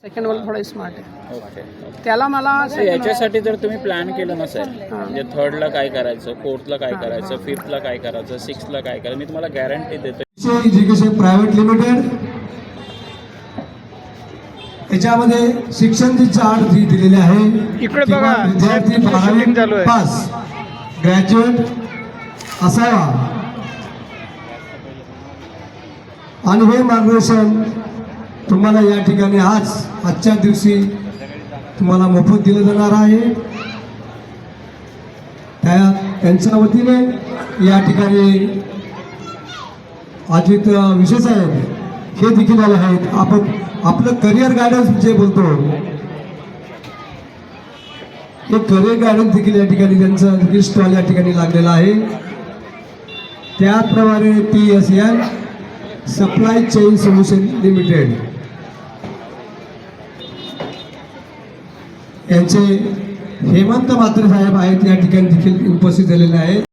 Second वाला थोडा smart आहे. ओके. त्याला मला तर याच्यासाठी जर तुम्ही प्लॅन केलं नसेल म्हणजे थर्डला काय करायचं, फोर्थला काय करायचं, फिफ्थला काय करायचं, सिक्स्थला काय करायचं, मी तुम्हाला गॅरंटी देतो. एज्युकेशन प्रायव्हेट लिमिटेड याच्यामध्ये शिक्षणाची चार्ट जी दिलेली आहे. इकडे बघा, विद्यार्थी shooting चालू आहे. पास ग्रॅज्युएट असावा आणि हे मार्गदर्शन तुम्हाला या ठिकाणी आजच्या दिवशी तुम्हाला मोफत दिलं जाणार आहे. त्यांच्या वतीने या ठिकाणी अजित विशेष साहेब हे देखील आले आहेत. आपण आपलं करिअर गायडन्स जे बोलतो हे करिअर गायडन्स देखील या ठिकाणी त्यांचं देखील स्टॉल या ठिकाणी लागलेला आहे. त्याचप्रमाणे PSN supply chain solution limited यांचे हेमंत म्हात्रे साहेब आहेत या ठिकाणी देखील उपस्थित झालेले आहेत.